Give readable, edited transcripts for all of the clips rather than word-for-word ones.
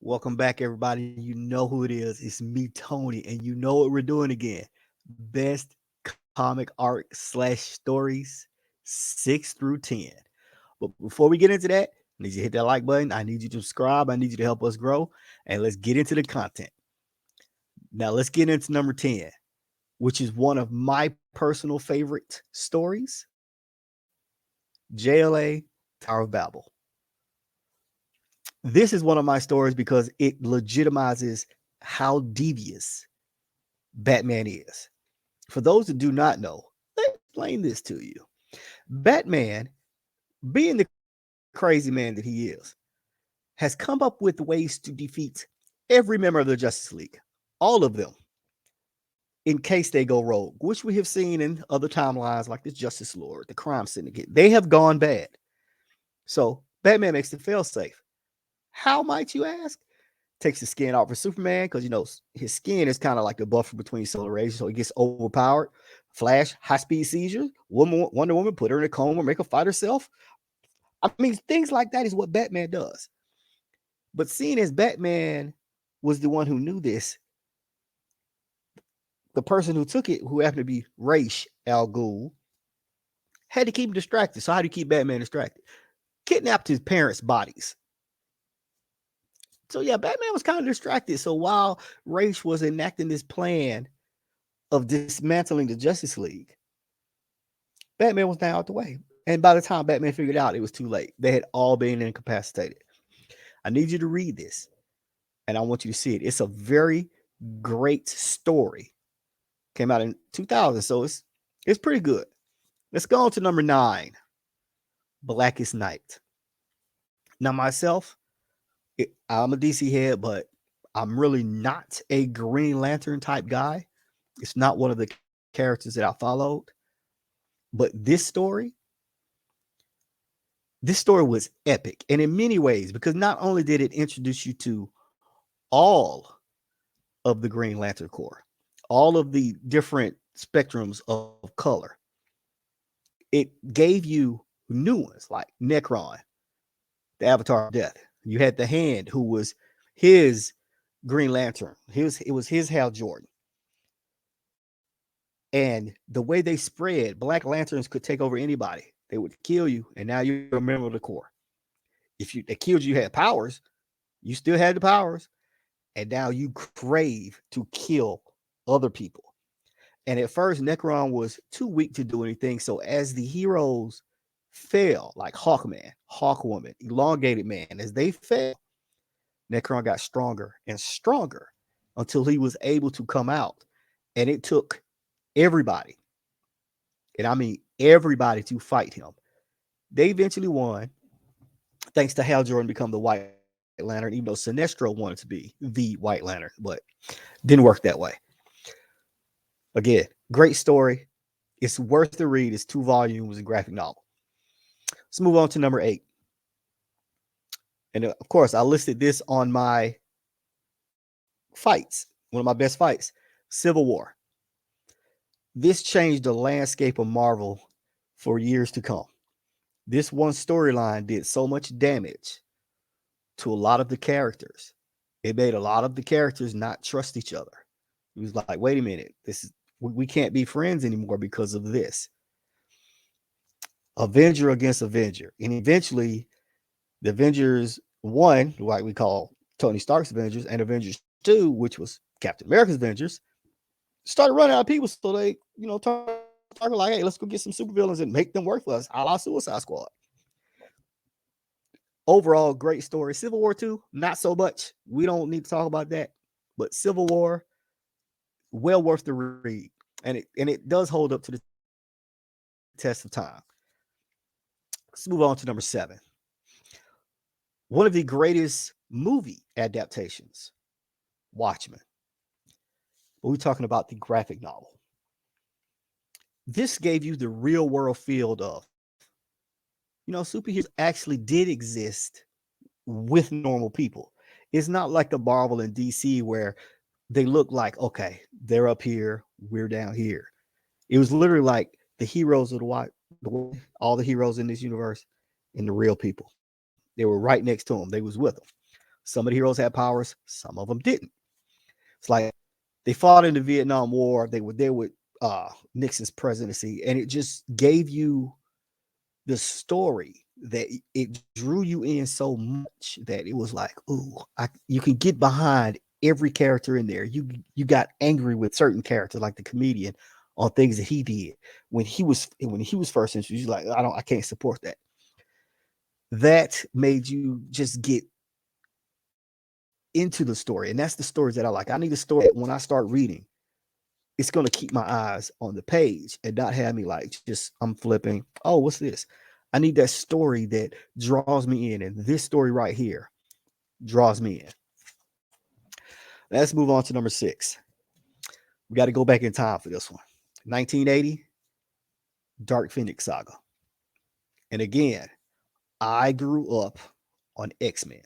Welcome back, everybody. You know who it is. It's me, Tony, and you know what we're doing again. Best comic art slash stories 6 through 10. But before we get into that, I need you to hit that like button. I need you to subscribe. I need you to help us grow. And let's get into the content. Now, let's get into number 10, which is one of my personal favorite stories, JLA Tower of Babel. This is one of my stories because it legitimizes how devious Batman is. For those that do not know, let me explain this to you. Batman, being the crazy man that he is, has come up with ways to defeat every member of the Justice League, all of them, in case they go rogue, which we have seen in other timelines like the Justice Lord, the Crime Syndicate. They have gone bad. So Batman makes it fail safe. How might you ask? Takes the skin off for Superman because his skin is kind of like the buffer between solar rays, so he gets overpowered. Flash, high speed seizures. Wonder Woman, put her in a coma, make her fight herself. I mean, things like that is what Batman does. But seeing as Batman was the one who knew this, the person who took it, who happened to be Ra's al Ghul, had to keep him distracted. So how do you keep Batman distracted? Kidnapped his parents' bodies. So yeah, Batman was kind of distracted. So while Ra's was enacting this plan of dismantling the Justice League, Batman was now out the way. And by the time Batman figured out, it was too late. They had all been incapacitated. I need you to read this, and I want you to see it. It's a very great story. Came out in 2000, so it's pretty good. Let's go on to number 9, Blackest Night. Now, myself, I'm a DC head, but I'm really not a Green Lantern type guy. It's not one of the characters that I followed. But this story was epic. And in many ways, because not only did it introduce you to all of the Green Lantern Corps, all of the different spectrums of color, it gave you new ones like Necron, the Avatar of Death. You had the Hand, who was his Green Lantern. It was his Hal Jordan. And the way they spread, Black Lanterns could take over anybody. They would kill you, and now you're a member of the Corps. If they killed you, you had powers. You still had the powers, and now you crave to kill other people. And at first, Necron was too weak to do anything. So as the heroes fell, like Hawkman, Hawkwoman, Elongated Man, as they fell, Necron got stronger and stronger until he was able to come out. And it took everybody, and I mean everybody, to fight him. They eventually won, thanks to Hal Jordan become the White Lantern, even though Sinestro wanted to be the White Lantern, but didn't work that way. Again, great story. It's worth the read. It's 2 volumes and graphic novel. Let's move on to number 8. And of course, I listed this on my fights, one of my best fights, Civil War. This changed the landscape of Marvel for years to come. This one storyline did so much damage to a lot of the characters. It made a lot of the characters not trust each other. It was like, wait a minute, we can't be friends anymore because of this. Avenger against Avenger. And eventually, the Avengers 1, like we call Tony Stark's Avengers, and Avengers 2, which was Captain America's Avengers, started running out of people. So they, talking like, hey, let's go get some supervillains and make them work for us, a la Suicide Squad. Overall, great story. Civil War 2, not so much. We don't need to talk about that. But Civil War, well worth the read. And it does hold up to the test of time. Let's move on to number 7. One of the greatest movie adaptations, Watchmen. But we're talking about the graphic novel. This gave you the real world feel of, superheroes actually did exist with normal people. It's not like the Marvel and DC where they look like, okay, they're up here, we're down here. It was literally like the heroes of all the heroes in this universe and the real people. They were right next to them. They was with them. Some of the heroes had powers, some of them didn't. It's like they fought in the Vietnam War. They were there with Nixon's presidency, and it just gave you the story that it drew you in so much that it was like, ooh, you can get behind every character in there. You got angry with certain characters, like the comedian, on things that he did when he was first introduced. Like, I can't support that. That made you just get into the story, and that's the stories that I like. I need a story that when I start reading, it's going to keep my eyes on the page and not have me like just I'm flipping. Oh, what's this? I need that story that draws me in, and this story right here draws me in. Let's move on to number 6. We got to go back in time for this one. 1980, Dark Phoenix Saga. And again, I grew up on X-Men.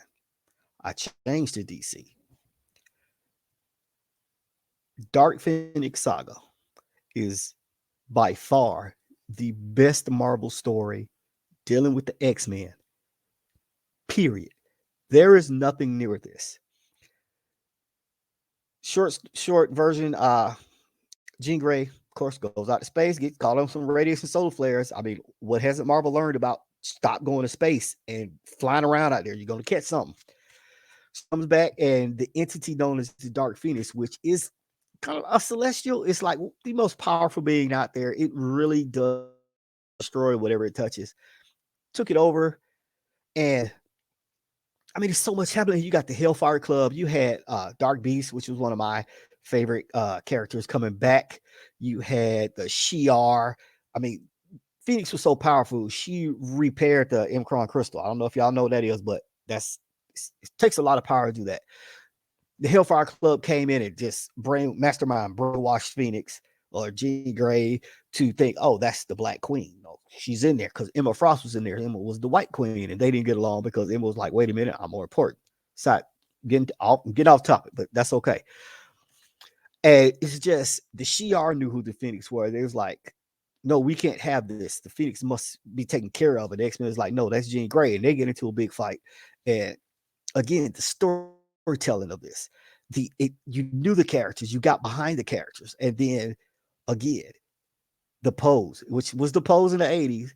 I changed to DC. Dark Phoenix Saga is by far the best Marvel story dealing with the X-Men. Period. There is nothing near this. Short version, Jean Grey, of course, goes out to space, gets caught on some radiation solar flares. I mean, what hasn't Marvel learned about stop going to space and flying around out there? You're going to catch something. Comes back, and the entity known as the Dark Phoenix, which is kind of a celestial, it's like the most powerful being out there. It really does destroy whatever it touches. Took it over, and I mean, there's so much happening. You got the Hellfire Club. You had Dark Beast, which was one of my favorite characters coming back. You had the Shi'ar. I mean, Phoenix was so powerful. She repaired the Imcron crystal. I don't know if y'all know what that is, but it takes a lot of power to do that. The Hellfire Club came in and just mastermind brainwashed Phoenix or Jean Grey to think, oh, that's the Black Queen. No, she's in there because Emma Frost was in there. Emma was the White Queen, and they didn't get along because Emma was like, wait a minute, I'm more important. So getting off topic, but that's okay. And it's just the Shi'ar knew who the Phoenix were. They was like, no, we can't have this. The Phoenix must be taken care of. And the X-Men is like, no, that's Jean Grey. And they get into a big fight. And again, the storytelling of this, you knew the characters, you got behind the characters. And then again, the pose, which was the pose in the 80s.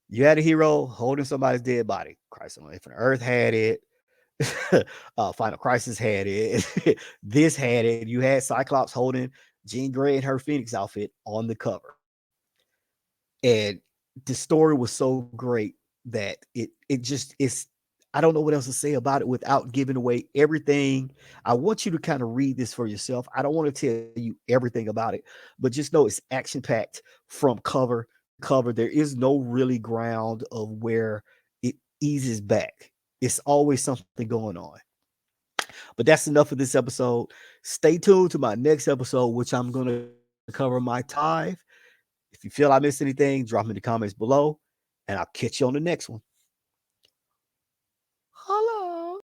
You had a hero holding somebody's dead body. Crisis on Infinite Earth had it. Final Crisis had it. This had it. You had Cyclops holding Jean Grey in her Phoenix outfit on the cover. And the story was so great that it just is. I don't know what else to say about it without giving away everything. I want you to kind of read this for yourself. I don't want to tell you everything about it, but just know it's action packed from cover to cover. There is no really ground of where it eases back. It's always something going on. But that's enough of this episode. Stay tuned to my next episode, which I'm going to cover my top 5. If you feel I missed anything, drop me in the comments below, and I'll catch you on the next one.